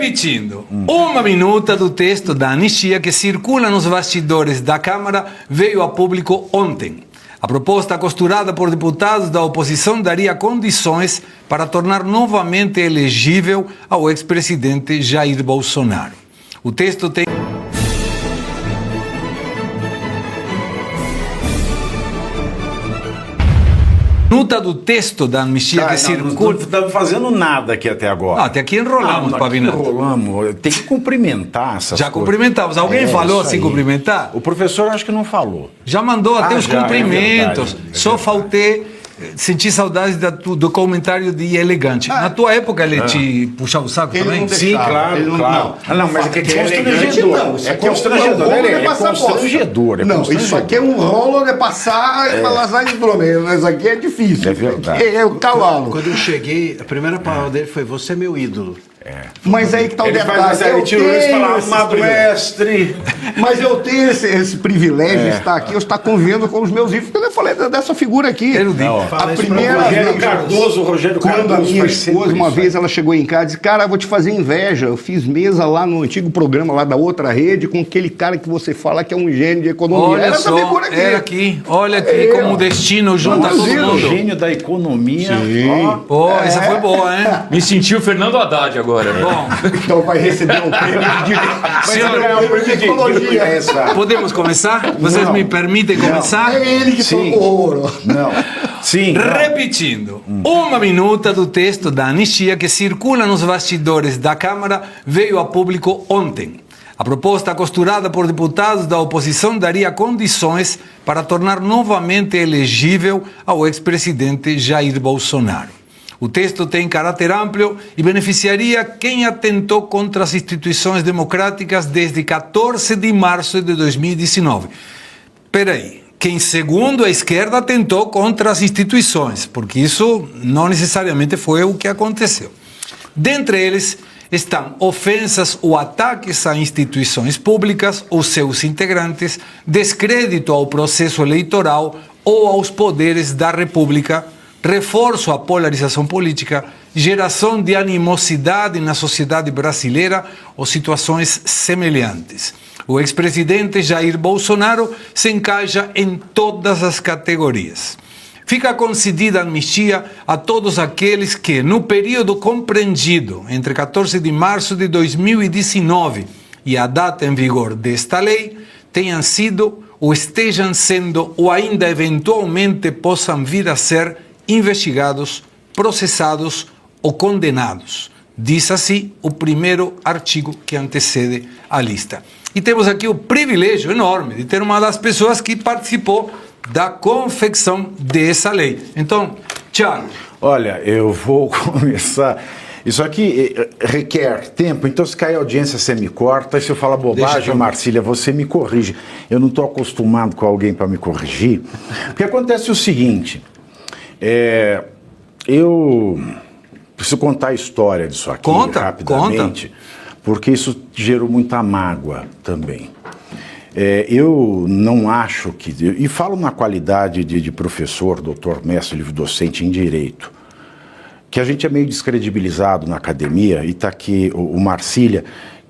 Repetindo, uma minuta do texto da anistia que circula nos bastidores da Câmara veio a público ontem. A proposta costurada por deputados da oposição daria condições para tornar novamente elegível ao ex-presidente Jair Bolsonaro. O texto tem... Minuta do texto da anistia que circula... Não estamos fazendo nada aqui até agora. Até aqui enrolamos, Pavinato. Enrolamos. Tem que cumprimentar essas Já coisas. cumprimentamos. Alguém falou assim, cumprimentar? O professor acho que não falou. Já mandou até os já, cumprimentos. é verdade. Só faltei sentir saudades do comentário de elegante. Na tua época ele te puxava o saco Ele também? não Sim, claro, claro. Não, mas é que é constrangedor. Não, isso É aqui é um constrangedor. rolo de É passar constrangedor. Não, isso aqui é um rolo de passar e falar de drone. Mas aqui é difícil. É verdade. É o cavalo. Quando eu cheguei, a primeira palavra dele foi: você é meu ídolo. Mas aí que tá o Ele detalhe. faz ele tirou isso e fala, esses amado mestre. Mas eu tenho esse privilégio de estar aqui, eu estar convivendo com os meus filhos, porque eu falei dessa figura aqui. Erudito. A Fala isso pra primeira Rogério vez, Cardoso, quando a minha faz sempre esposa, uma isso, vez, ela chegou em casa e disse, cara, eu vou te fazer inveja. Eu fiz mesa lá no antigo programa lá da outra rede com aquele cara que você fala que é um gênio de economia. Olha Era essa só, figura aqui. era aqui. Olha aqui como o destino junta todo Brasil, O mundo. gênio da economia. Pô, essa foi boa, hein? Me senti o Fernando Haddad agora. Bom, Então vai receber um prêmio de... senhor, ecologia. podemos começar? Vocês Não. me permitem começar? É ele que Sim. tocou ouro. Não. Sim. Repetindo, uma minuta do texto da anistia que circula nos bastidores da Câmara veio a público ontem. A proposta costurada por deputados da oposição daria condições para tornar novamente elegível ao ex-presidente Jair Bolsonaro. O texto tem caráter amplo e beneficiaria quem atentou contra as instituições democráticas desde 14 de março de 2019. Peraí, quem segundo a esquerda atentou contra as instituições, porque isso não necessariamente foi o que aconteceu. Dentre eles estão ofensas ou ataques a instituições públicas ou seus integrantes, descrédito ao processo eleitoral ou aos poderes da República, reforço à polarização política, geração de animosidade na sociedade brasileira ou situações semelhantes. O ex-presidente Jair Bolsonaro se encaixa em todas as categorias. Fica concedida anistia a todos aqueles que, no período compreendido entre 14 de março de 2019 e a data em vigor desta lei, tenham sido ou estejam sendo ou ainda eventualmente possam vir a ser investigados, processados ou condenados. Diz assim o primeiro artigo que antecede a lista. E temos aqui o privilégio enorme de ter uma das pessoas que participou da confecção dessa lei. Então, Thiago. Olha, eu vou começar. Isso aqui requer tempo, então se cair audiência você me corta, e se eu falar bobagem, Marcília, você me corrige. Eu não estou acostumado com alguém para me corrigir, porque acontece o seguinte, eu preciso contar a história disso aqui rapidamente, porque isso gerou muita mágoa também. Eu não acho que... E falo na qualidade de professor, doutor, mestre, livre docente em Direito, que a gente é meio descredibilizado na academia, e está aqui o Marcília,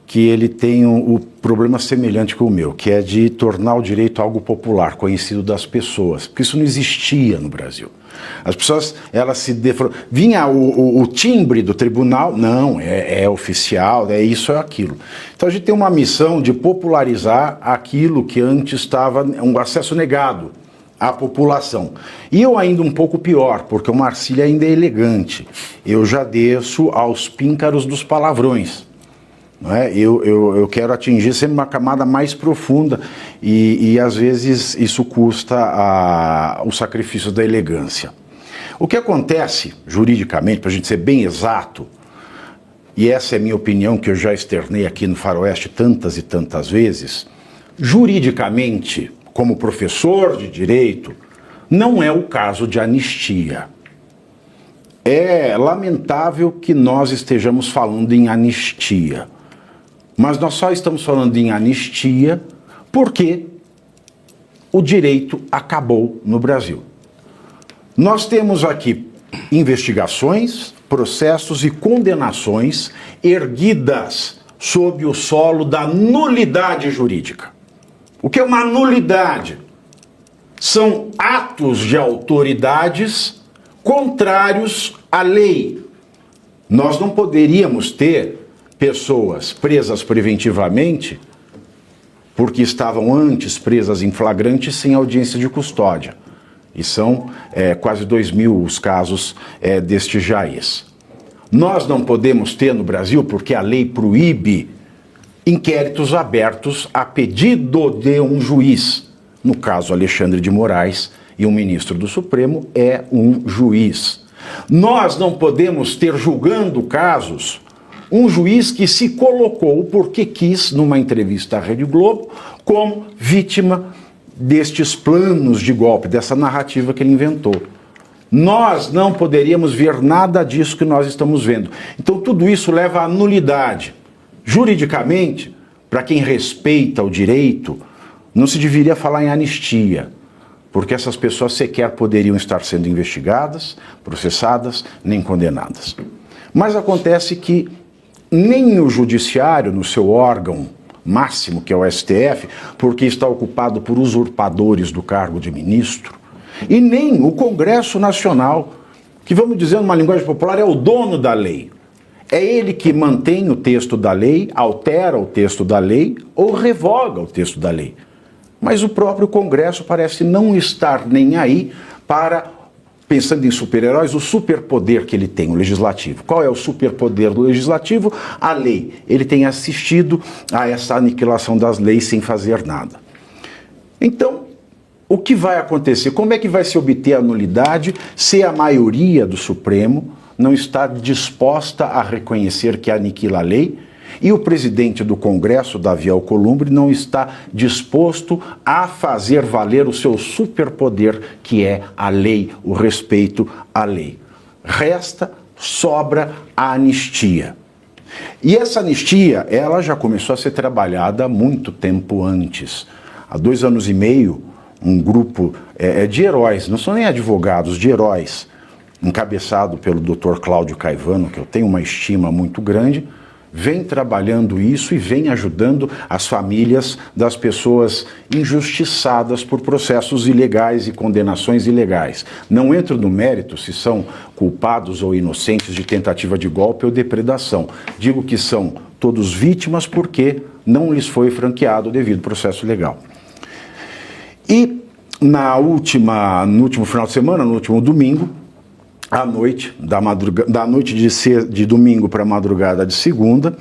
que ele tem o problema semelhante com o meu, que é de tornar o direito algo popular, conhecido das pessoas, porque isso não existia no Brasil. As pessoas, elas se defrontam. Vinha o timbre do tribunal, não, é oficial, é isso, é aquilo. Então a gente tem uma missão de popularizar aquilo que antes estava um acesso negado à população. E eu ainda um pouco pior, porque o Marcília ainda é elegante. Eu já desço aos píncaros dos palavrões. Não é? Eu quero atingir sempre uma camada mais profunda e às vezes isso custa o sacrifício da elegância. O que acontece juridicamente, para a gente ser bem exato, e essa é a minha opinião que eu já externei aqui no Faroeste tantas e tantas vezes, juridicamente, como professor de direito, não é o caso de anistia. É lamentável que nós estejamos falando em anistia. Mas nós só estamos falando em anistia porque o direito acabou no Brasil. Nós temos aqui investigações processos e condenações erguidas sob o solo da nulidade jurídica. O que é uma nulidade? São atos de autoridades contrários à lei. Nós não poderíamos ter pessoas presas preventivamente porque estavam antes presas em flagrante sem audiência de custódia. E são quase 2.000 os casos deste jaez. Nós não podemos ter no Brasil, porque a lei proíbe inquéritos abertos a pedido de um juiz. No caso, Alexandre de Moraes, e um ministro do Supremo é um juiz. Nós não podemos ter, julgando casos, um juiz que se colocou, porque quis, numa entrevista à Rede Globo, como vítima destes planos de golpe, dessa narrativa que ele inventou. Nós não poderíamos ver nada disso que nós estamos vendo. Então tudo isso leva à nulidade. Juridicamente, para quem respeita o direito, não se deveria falar em anistia, porque essas pessoas sequer poderiam estar sendo investigadas, processadas, nem condenadas. Mas acontece que nem o judiciário, no seu órgão máximo, que é o STF, porque está ocupado por usurpadores do cargo de ministro, e nem o Congresso Nacional, que, vamos dizer numa linguagem popular, é o dono da lei. É ele que mantém o texto da lei, altera o texto da lei ou revoga o texto da lei. Mas o próprio Congresso parece não estar nem aí para, pensando em super-heróis, o superpoder que ele tem, o legislativo. Qual é o superpoder do legislativo? A lei. Ele tem assistido a essa aniquilação das leis sem fazer nada. Então, o que vai acontecer? Como é que vai se obter a nulidade se a maioria do Supremo não está disposta a reconhecer que aniquila a lei e o presidente do Congresso, Davi Alcolumbre, não está disposto a fazer valer o seu superpoder, que é a lei, o respeito à lei? Sobra a anistia. E essa anistia, ela já começou a ser trabalhada há muito tempo antes. Há 2 anos e meio, um grupo de heróis, não são nem advogados, de heróis, encabeçado pelo Dr. Cláudio Caivano, que eu tenho uma estima muito grande, vem trabalhando isso e vem ajudando as famílias das pessoas injustiçadas por processos ilegais e condenações ilegais. Não entro no mérito se são culpados ou inocentes de tentativa de golpe ou depredação. Digo que são todos vítimas porque não lhes foi franqueado o devido processo legal. E no último final de semana, no último domingo, à noite, da noite de domingo para a madrugada de segunda,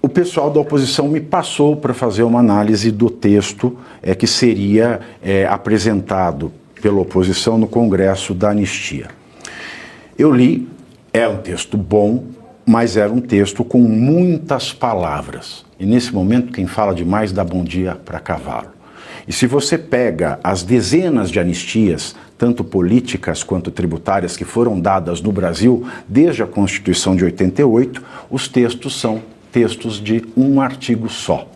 o pessoal da oposição me passou para fazer uma análise do texto que seria apresentado pela oposição no Congresso da Anistia. Eu li, é um texto bom, mas era um texto com muitas palavras. E nesse momento, quem fala demais dá bom dia para cavalo. E se você pega as dezenas de anistias, tanto políticas quanto tributárias, que foram dadas no Brasil desde a Constituição de 88, os textos são textos de um artigo só.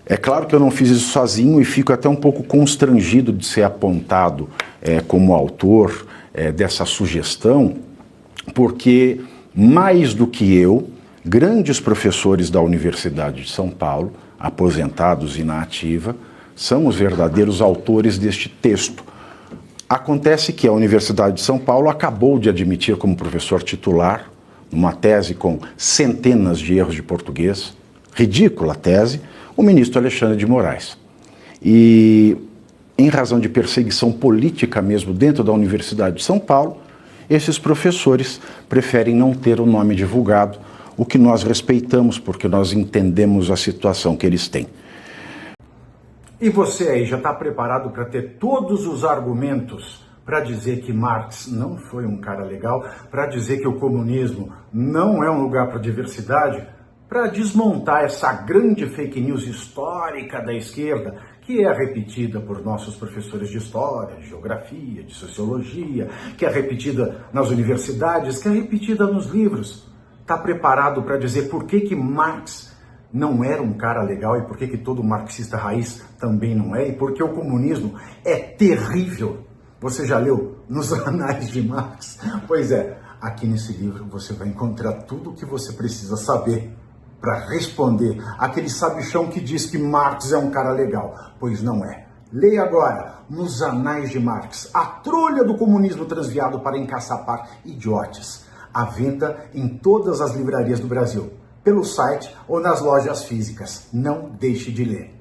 É claro que eu não fiz isso sozinho e fico até um pouco constrangido de ser apontado como autor dessa sugestão, porque, mais do que eu, grandes professores da Universidade de São Paulo, aposentados e na ativa, são os verdadeiros autores deste texto. Acontece que a Universidade de São Paulo acabou de admitir como professor titular, numa tese com centenas de erros de português, ridícula tese, o ministro Alexandre de Moraes. E, em razão de perseguição política mesmo dentro da Universidade de São Paulo, esses professores preferem não ter o nome divulgado, o que nós respeitamos porque nós entendemos a situação que eles têm. E você aí já está preparado para ter todos os argumentos para dizer que Marx não foi um cara legal, para dizer que o comunismo não é um lugar para diversidade, para desmontar essa grande fake news histórica da esquerda, que é repetida por nossos professores de história, de geografia, de sociologia, que é repetida nas universidades, que é repetida nos livros? Está preparado para dizer por que Marx não era um cara legal e por que todo marxista raiz também não é, e porque o comunismo é terrível, Você já leu Nos Anais de Marx? Pois é, aqui nesse livro você vai encontrar tudo o que você precisa saber para responder aquele sabichão que diz que Marx é um cara legal, pois não é. Leia agora Nos Anais de Marx, a trolha do comunismo transviado para encaçapar idiotas. À venda em todas as livrarias do Brasil, pelo site ou nas lojas físicas. Não deixe de ler.